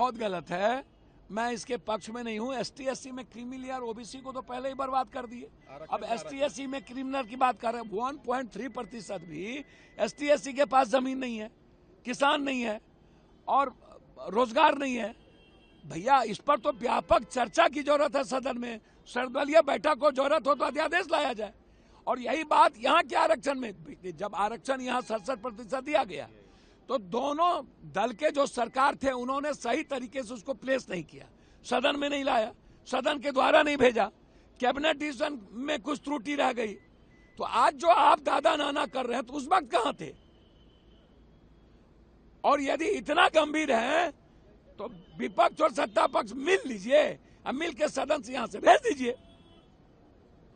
बहुत गलत है। मैं इसके पक्ष में नहीं हूँ। एसटी एससी में क्रीमी लेयर ओबीसी को तो पहले ही बर्बाद कर दिए। अब एसटी एससी में क्रिमिनल की बात कर रहे हैं। 1.3% भी एसटी एससी के पास जमीन नहीं है, किसान नहीं है और रोजगार नहीं है। भैया इस पर तो व्यापक चर्चा की जरूरत है। सदन में सर्वदलीय बैठक को जरूरत हो तो अध्यादेश लाया जाए। और यही बात यहाँ के आरक्षण में, जब आरक्षण यहाँ 67% दिया गया तो दोनों दल के जो सरकार थे उन्होंने सही तरीके से उसको प्लेस नहीं किया, सदन में नहीं लाया, सदन के द्वारा नहीं भेजा, कैबिनेट डिसीजन में कुछ त्रुटि रह गई। तो आज जो आप दादा नाना कर रहे हैं तो उस वक्त कहां थे? और यदि इतना गंभीर है तो विपक्ष और सत्ता पक्ष मिल लीजिए, अब मिल के सदन से यहां से भेज दीजिए।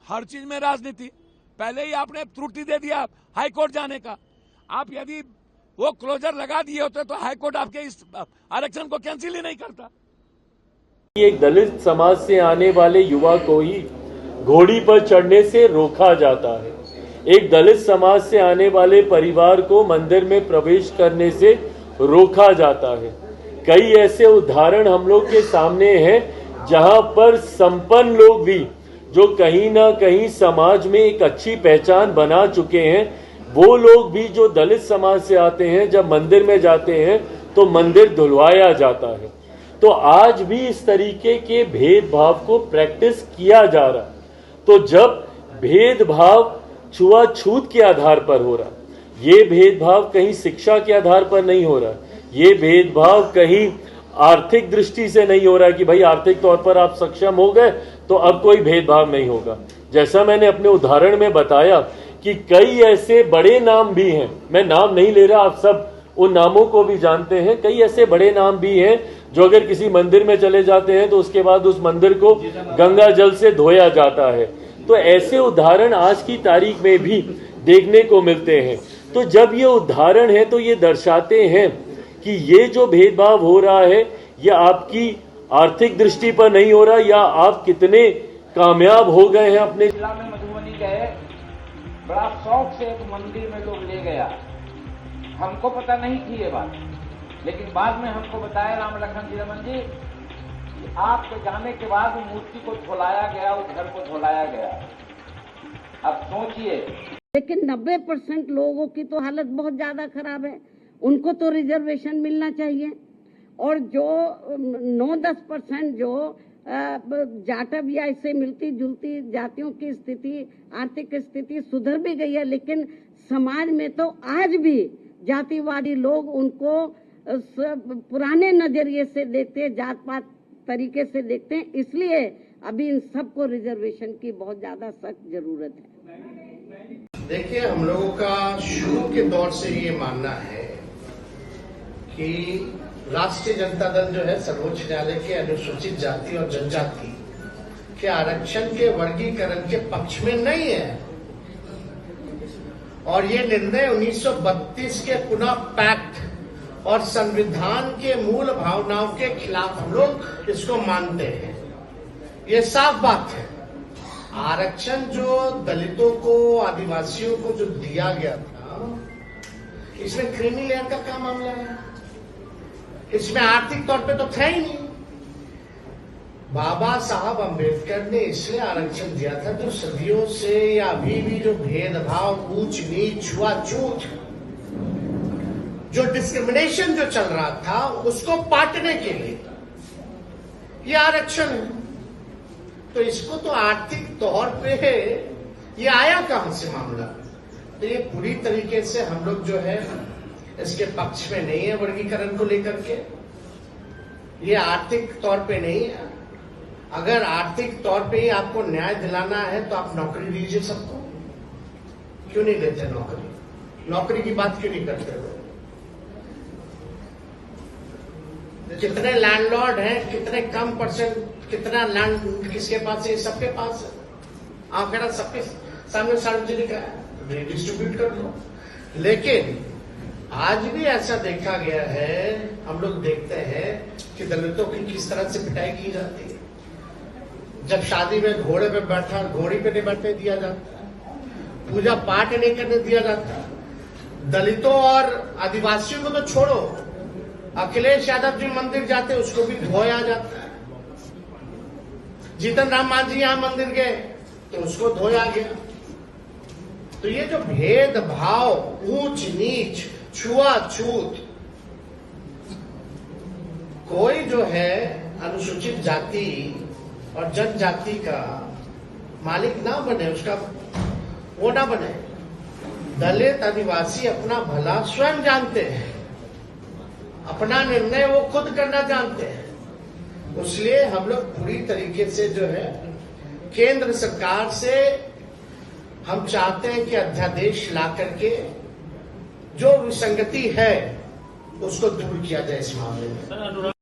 हर चीज में राजनीति, पहले ही आपने त्रुटि दे दिया हाई कोर्ट जाने का। आप यदि वो क्लोजर लगा दिए होते तो हाई कोर्ट आपके इस आरक्षण को कैंसिल ही नहीं करता। एक दलित समाज से आने वाले युवा को ही घोड़ी पर चढ़ने से रोका जाता है। एक दलित समाज से आने वाले परिवार को मंदिर में प्रवेश करने से रोका जाता है। कई ऐसे उदाहरण हम लोग के सामने हैं जहां पर संपन्न लोग भी जो कहीं ना कहीं समाज में एक अच्छी पहचान बना चुके हैं, वो लोग भी जो दलित समाज से आते हैं, जब मंदिर में जाते हैं तो मंदिर धुलवाया जाता है। तो आज भी इस तरीके के भेदभाव को प्रैक्टिस किया जा रहा है। तो जब भेदभाव छुआछूत के आधार पर हो रहा, ये भेदभाव कहीं शिक्षा के आधार पर नहीं हो रहा, ये भेदभाव कहीं आर्थिक दृष्टि से नहीं हो रहा कि भाई आर्थिक तौर पर आप सक्षम हो गए तो अब कोई भेदभाव नहीं होगा। जैसा मैंने अपने उदाहरण में बताया कि कई ऐसे बड़े नाम भी हैं, मैं नाम नहीं ले रहा, आप सब उन नामों को भी जानते हैं। कई ऐसे बड़े नाम भी हैं जो अगर किसी मंदिर में चले जाते हैं तो उसके बाद उस मंदिर को गंगा जल से धोया जाता है। तो ऐसे उदाहरण आज की तारीख में भी देखने को मिलते हैं। तो जब ये उदाहरण है तो ये दर्शाते हैं कि ये जो भेदभाव हो रहा है ये आपकी आर्थिक दृष्टि पर नहीं हो रहा, या आप कितने कामयाब हो गए हैं अपने जिला में। मधुबनी गए, बड़ा शौक से एक मंदिर में लोग ले गया। हमको पता नहीं थी ये बात, लेकिन बाद में हमको बताया राम लखन जी रमन जी कि आपके जाने के बाद वो मूर्ति को धुलाया गया, उस घर को धुलाया गया। अब सोचिए। लेकिन 90% लोगों की तो हालत बहुत ज्यादा खराब है, उनको तो रिजर्वेशन मिलना चाहिए। और जो 9-10% जो जाटव या इससे मिलती जुलती जातियों की स्थिति, आर्थिक स्थिति सुधर भी गई है, लेकिन समाज में तो आज भी जातिवादी लोग उनको पुराने नजरिए से देखते हैं, जात पात तरीके से देखते हैं। इसलिए अभी इन सबको रिजर्वेशन की बहुत ज्यादा सख्त जरूरत है। देखिए, हम लोगों का शुरू के दौर से ये मानना है कि राष्ट्रीय जनता दल जो है सर्वोच्च न्यायालय के अनुसूचित जाति और जनजाति के आरक्षण के वर्गीकरण के पक्ष में नहीं है। और ये निर्णय 1932 के पुनः पैक्ट और संविधान के मूल भावनाओं के खिलाफ हम लोग इसको मानते हैं। ये साफ बात है। आरक्षण जो दलितों को, आदिवासियों को जो दिया गया था, इसमें क्रीमी लेयर का क्या मामला है? इसमें आर्थिक तौर पे तो था ही नहीं। बाबा साहब अंबेडकर ने इसलिए आरक्षण दिया था जो सदियों से या अभी भी जो भेदभाव, ऊंच नीच, छुआछूत, जो डिस्क्रिमिनेशन जो चल रहा था उसको पाटने के लिए ये आरक्षण है। तो इसको तो आर्थिक तौर पे ये आया कहां से मामला? तो ये पूरी तरीके से हम लोग जो है इसके पक्ष में नहीं है। वर्गीकरण को लेकर के ये आर्थिक तौर पे नहीं है। अगर आर्थिक तौर पे ही आपको न्याय दिलाना है तो आप नौकरी दीजिए सबको। क्यों नहीं देते नौकरी? नौकरी की बात क्यों नहीं करते हो? कितने लैंडलॉर्ड हैं, कितने कम परसेंट, कितना लैंड किसके पास है? सबके पास है। आंकड़ा सबके सामने सार्वजनिक है, डिस्ट्रीब्यूट कर दो। लेकिन आज भी ऐसा देखा गया है, हम लोग देखते हैं कि दलितों की किस तरह से पिटाई की जाती है। जब शादी में घोड़े पे बैठा, घोड़ी पे नहीं बैठने दिया जाता, पूजा पाठ नहीं करने दिया जाता। दलितों और आदिवासियों को तो छोड़ो, अखिलेश यादव जी मंदिर जाते उसको भी धोया जाता है। जीतन राम मांझी यहां मंदिर गए तो उसको धोया गया। तो ये जो भेदभाव, ऊंच नीच, छुआछूत, कोई जो है अनुसूचित जाति और जनजाति का मालिक ना बने, उसका वो ना बने। दलित आदिवासी अपना भला स्वयं जानते हैं, अपना निर्णय वो खुद करना जानते हैं। इसलिए हम लोग पूरी तरीके से जो है केंद्र सरकार से हम चाहते हैं कि अध्यादेश ला करके जो विसंगति है उसको दूर किया जाए इस मामले में।